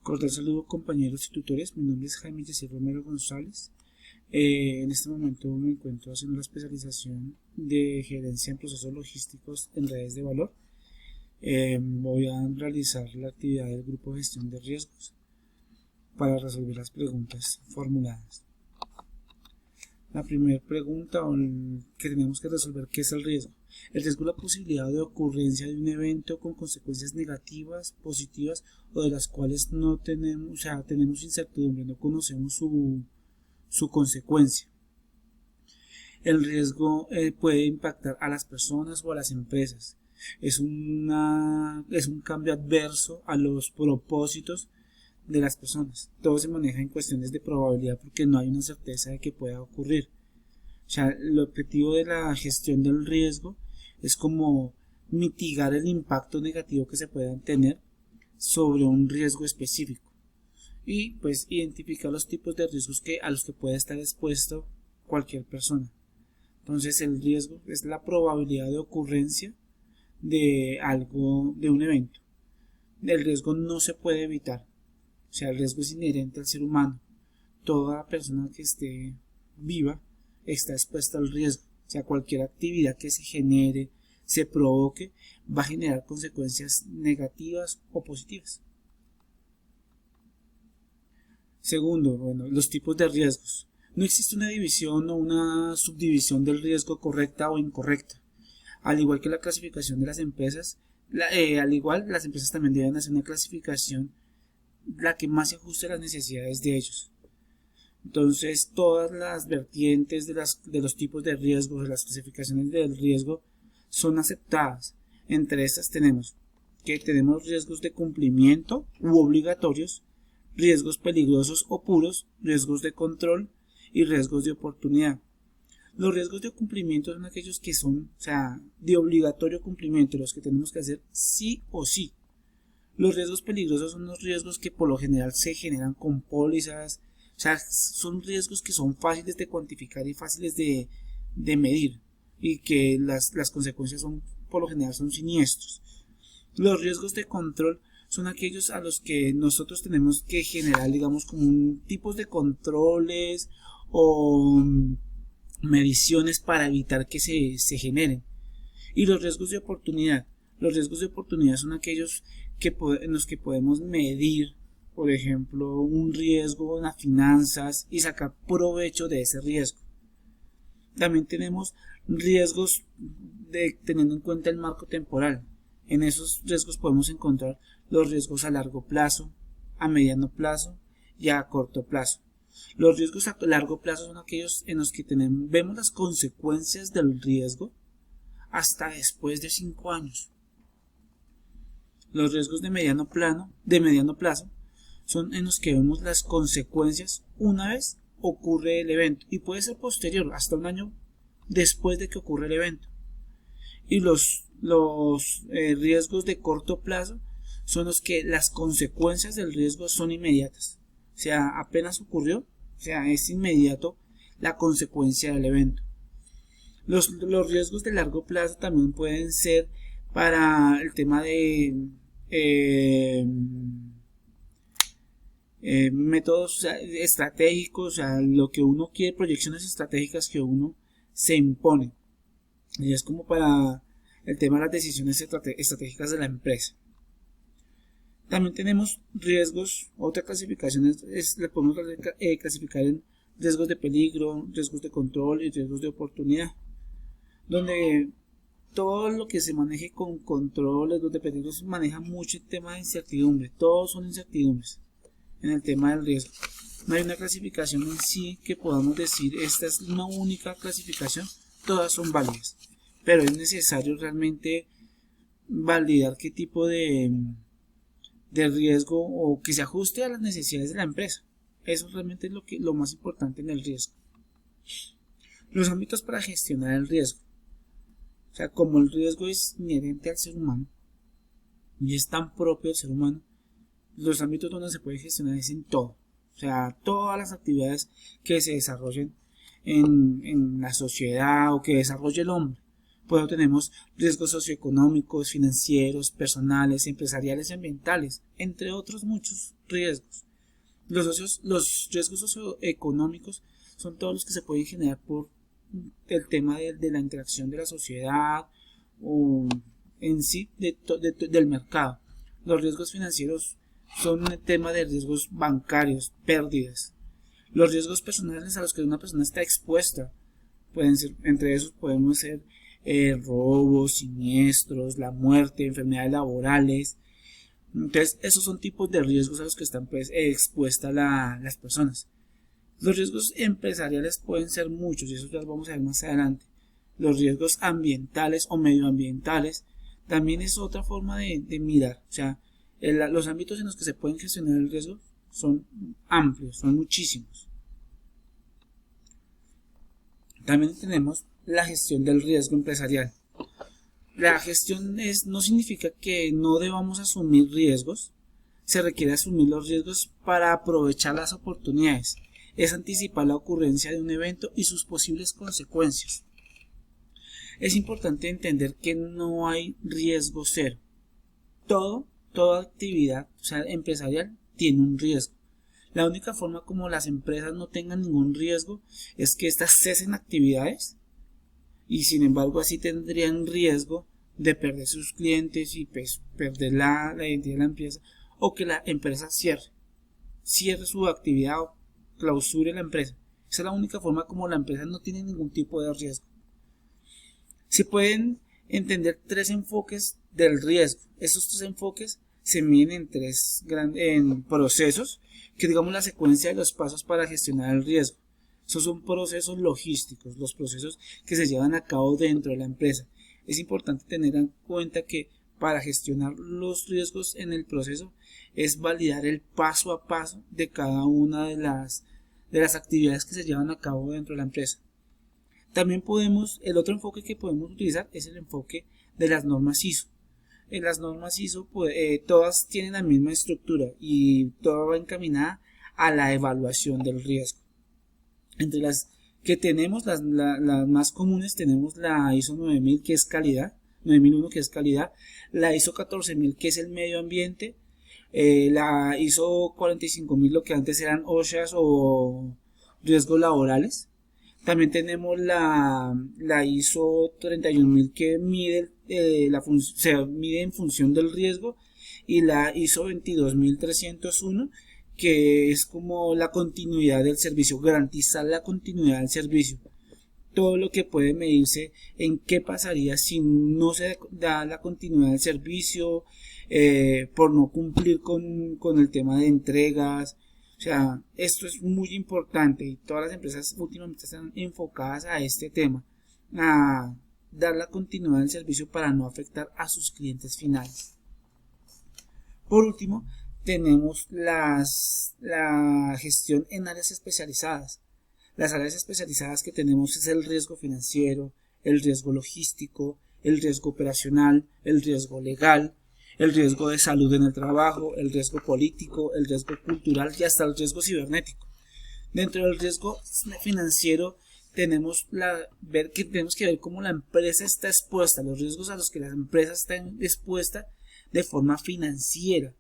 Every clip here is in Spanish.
Cordial saludo compañeros y tutores, mi nombre es Jaime Yesir Romero González. En este momento me encuentro haciendo la especialización de gerencia en procesos logísticos en redes de valor. Voy a realizar la actividad del grupo de gestión de riesgos para resolver las preguntas formuladas. La primera pregunta que tenemos que resolver, ¿qué es el riesgo? El riesgo es la posibilidad de ocurrencia de un evento con consecuencias negativas, positivas o de las cuales no tenemos, tenemos incertidumbre, no conocemos su consecuencia. El riesgo puede impactar a las personas o a las empresas. Es un cambio adverso a los propósitos de las personas. Todo se maneja en cuestiones de probabilidad porque no hay una certeza de que pueda ocurrir. El objetivo de la gestión del riesgo es como mitigar el impacto negativo que se puedan tener sobre un riesgo específico y pues identificar los tipos de riesgos a los que puede estar expuesto cualquier persona. Entonces el riesgo es la probabilidad de ocurrencia de algo, de un evento. El riesgo no se puede evitar. El riesgo es inherente al ser humano. Toda persona que esté viva está expuesta al riesgo. Cualquier actividad que se genere, se provoque, va a generar consecuencias negativas o positivas. Segundo, los tipos de riesgos. No existe una división o una subdivisión del riesgo correcta o incorrecta. Al igual que la clasificación de las empresas, las empresas también deben hacer una clasificación la que más se ajuste a las necesidades de ellos. Entonces, todas las vertientes de los tipos de riesgos, de las clasificaciones del riesgo, son aceptadas. Entre estas tenemos riesgos de cumplimiento u obligatorios, riesgos peligrosos o puros, riesgos de control y riesgos de oportunidad. Los riesgos de cumplimiento son aquellos que son, de obligatorio cumplimiento, los que tenemos que hacer sí o sí. Los riesgos peligrosos son los riesgos que por lo general se generan con pólizas, son riesgos que son fáciles de cuantificar y fáciles de medir y que las consecuencias por lo general son siniestros. Los riesgos de control son aquellos a los que nosotros tenemos que generar, digamos, como tipos de controles o mediciones para evitar que se generen. Y los riesgos de oportunidad. Los riesgos de oportunidad son aquellos en los que podemos medir, por ejemplo, un riesgo en las finanzas y sacar provecho de ese riesgo. También tenemos riesgos teniendo en cuenta el marco temporal. En esos riesgos podemos encontrar los riesgos a largo plazo, a mediano plazo y a corto plazo. Los riesgos a largo plazo son aquellos en los que vemos las consecuencias del riesgo hasta después de 5 años. Los riesgos de mediano plazo son en los que vemos las consecuencias una vez ocurre el evento y puede ser posterior, hasta un año después de que ocurre el evento. Y los riesgos de corto plazo son los que las consecuencias del riesgo son inmediatas. Apenas ocurrió, es inmediato la consecuencia del evento. Los riesgos de largo plazo también pueden ser para el tema de métodos estratégicos, lo que uno quiere, proyecciones estratégicas que uno se impone. Y es como para el tema de las decisiones estratégicas de la empresa. También tenemos riesgos, otra clasificación le podemos clasificar en riesgos de peligro, riesgos de control y riesgos de oportunidad, donde todo lo que se maneje con controles, donde peligro se maneja mucho el tema de incertidumbre, todos son incertidumbres en el tema del riesgo. No hay una clasificación en sí que podamos decir esta es una única clasificación, todas son válidas, pero es necesario realmente validar qué tipo de riesgo o que se ajuste a las necesidades de la empresa. Eso realmente es lo más importante en el riesgo. Los ámbitos para gestionar el riesgo. Como el riesgo es inherente al ser humano y es tan propio del ser humano, los ámbitos donde se puede gestionar es en todo. Todas las actividades que se desarrollen en la sociedad o que desarrolle el hombre. Por eso tenemos riesgos socioeconómicos, financieros, personales, empresariales y ambientales, entre otros muchos riesgos. Los riesgos socioeconómicos son todos los que se pueden generar por el tema de la interacción de la sociedad o en sí del mercado. Los riesgos financieros son el tema de riesgos bancarios, pérdidas. Los riesgos personales a los que una persona está expuesta pueden ser, entre esos podemos ser robos, siniestros, la muerte, enfermedades laborales. Entonces, esos son tipos de riesgos a los que están pues, expuestas las personas. Los riesgos empresariales pueden ser muchos y eso ya lo vamos a ver más adelante. Los riesgos ambientales o medioambientales también es otra forma de mirar. O sea, los ámbitos en los que se pueden gestionar el riesgo son amplios, son muchísimos. También tenemos la gestión del riesgo empresarial. La gestión no significa que no debamos asumir riesgos, se requiere asumir los riesgos para aprovechar las oportunidades, es anticipar la ocurrencia de un evento y sus posibles consecuencias. Es importante entender que no hay riesgo cero. Toda actividad empresarial tiene un riesgo. La única forma como las empresas no tengan ningún riesgo es que éstas cesen actividades y sin embargo así tendrían riesgo de perder sus clientes y pues perder la identidad de la empresa, o que la empresa cierre su actividad o clausure la empresa. Esa es la única forma como la empresa no tiene ningún tipo de riesgo. Se pueden entender tres enfoques del riesgo. Estos tres enfoques se miden en procesos, que digamos la secuencia de los pasos para gestionar el riesgo. Esos son procesos logísticos, los procesos que se llevan a cabo dentro de la empresa. Es importante tener en cuenta que para gestionar los riesgos en el proceso es validar el paso a paso de cada una de las actividades que se llevan a cabo dentro de la empresa. También el otro enfoque que podemos utilizar es el enfoque de las normas ISO. En las normas ISO todas tienen la misma estructura y toda va encaminada a la evaluación del riesgo. Entre las que tenemos, las más comunes, tenemos la ISO 9000 que es calidad, 9001 que es calidad, la ISO 14000 que es el medio ambiente, la ISO 45000 lo que antes eran OSHAs o riesgos laborales. También tenemos la ISO 31000 que mide se mide en función del riesgo, y la ISO 22301 que es como la continuidad del servicio, garantizar la continuidad del servicio. Todo lo que puede medirse en qué pasaría si no se da la continuidad del servicio, por no cumplir con el tema de entregas. O sea, esto es muy importante y todas las empresas últimamente están enfocadas a este tema, a dar la continuidad del servicio para no afectar a sus clientes finales. Por último, tenemos la gestión en áreas especializadas. Las áreas especializadas que tenemos es el riesgo financiero, el riesgo logístico, el riesgo operacional, el riesgo legal, el riesgo de salud en el trabajo, el riesgo político, el riesgo cultural y hasta el riesgo cibernético. Dentro del riesgo financiero tenemos que ver cómo la empresa está expuesta, los riesgos a los que la empresa está expuesta de forma financiera.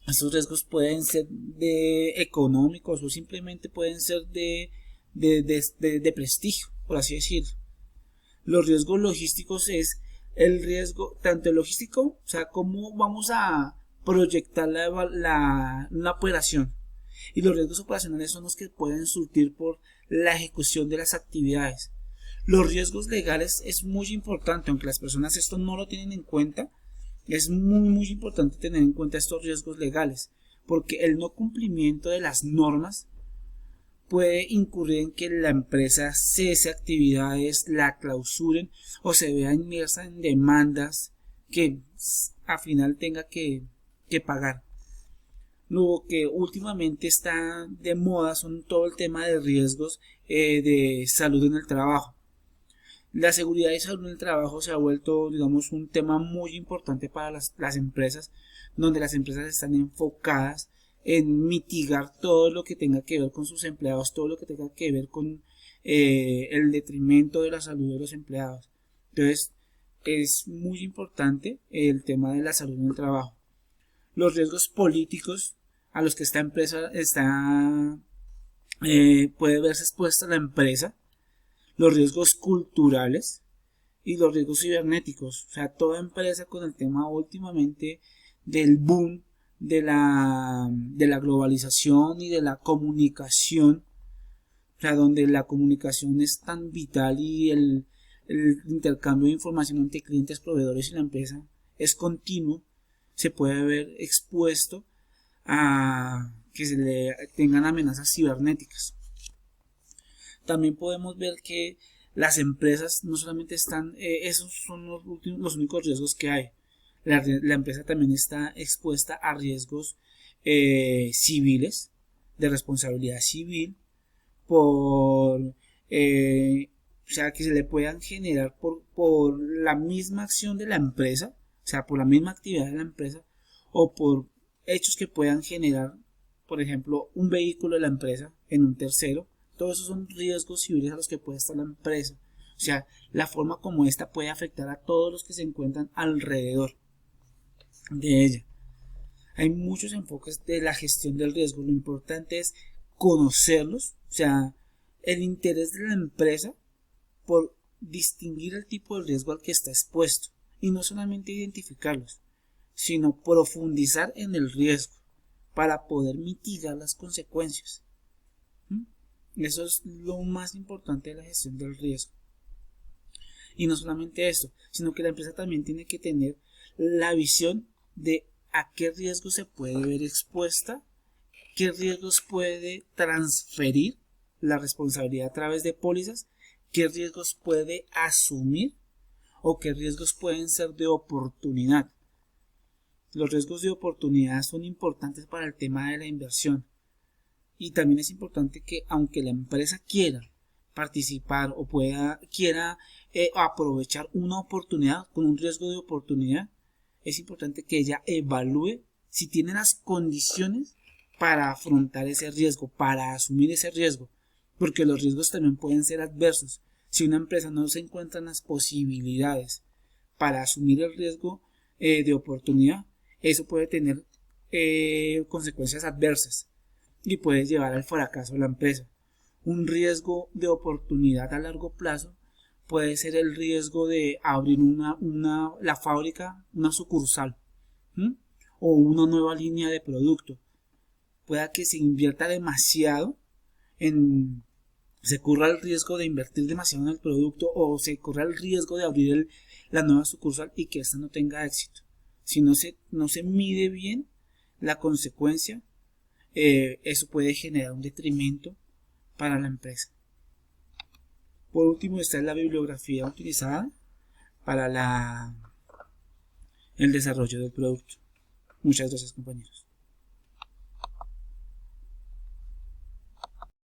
Estos riesgos pueden ser económicos o simplemente pueden ser de prestigio, por así decirlo. Los riesgos logísticos es el riesgo tanto el logístico, o sea, cómo vamos a proyectar una operación, y los riesgos operacionales son los que pueden surtir por la ejecución de las actividades. Los riesgos legales es muy importante, aunque las personas esto no lo tienen en cuenta. Es muy importante tener en cuenta estos riesgos legales, porque el no cumplimiento de las normas puede incurrir en que la empresa cese actividades, la clausuren o se vea inmersa en demandas que al final tenga que pagar. Lo que últimamente está de moda son todo el tema de riesgos de salud en el trabajo. La seguridad y salud en el trabajo se ha vuelto, digamos, un tema muy importante para las empresas, donde las empresas están enfocadas en mitigar todo lo que tenga que ver con sus empleados, todo lo que tenga que ver con el detrimento de la salud de los empleados. Entonces, es muy importante el tema de la salud en el trabajo. Los riesgos políticos a los que esta empresa puede verse expuesta la empresa, los riesgos culturales y los riesgos cibernéticos. O sea, toda empresa con el tema últimamente del boom de la globalización y de la comunicación, o sea, donde la comunicación es tan vital y el intercambio de información entre clientes, proveedores y la empresa es continuo, se puede ver expuesto a que se le tengan amenazas cibernéticas. También podemos ver que las empresas no solamente están, esos son los únicos riesgos que hay. La empresa también está expuesta a riesgos civiles, de responsabilidad civil, o sea, que se le puedan generar por la misma acción de la empresa, o sea, por la misma actividad de la empresa, o por hechos que puedan generar, por ejemplo, un vehículo de la empresa en un tercero. Todos esos son riesgos civiles a los que puede estar la empresa. O sea, la forma como esta puede afectar a todos los que se encuentran alrededor de ella. Hay muchos enfoques de la gestión del riesgo. Lo importante es conocerlos, o sea, el interés de la empresa por distinguir el tipo de riesgo al que está expuesto y no solamente identificarlos, sino profundizar en el riesgo para poder mitigar las consecuencias. Eso es lo más importante de la gestión del riesgo. Y no solamente esto, sino que la empresa también tiene que tener la visión de a qué riesgo se puede ver expuesta, qué riesgos puede transferir la responsabilidad a través de pólizas, qué riesgos puede asumir o qué riesgos pueden ser de oportunidad. Los riesgos de oportunidad son importantes para el tema de la inversión. Y también es importante que aunque la empresa quiera participar o quiera aprovechar una oportunidad con un riesgo de oportunidad, es importante que ella evalúe si tiene las condiciones para afrontar ese riesgo, para asumir ese riesgo, porque los riesgos también pueden ser adversos. Si una empresa no se encuentra en las posibilidades para asumir el riesgo de oportunidad, eso puede tener consecuencias adversas y puede llevar al fracaso de la empresa. Un riesgo de oportunidad a largo plazo puede ser el riesgo de abrir la fábrica, una sucursal, o una nueva línea de producto. Pueda que se invierta demasiado se corra el riesgo de invertir demasiado en el producto o se corra el riesgo de abrir la nueva sucursal y que ésta no tenga éxito. Si no se mide bien la consecuencia, eso puede generar un detrimento para la empresa. Por último, esta es la bibliografía utilizada para el desarrollo del producto. Muchas gracias, compañeros.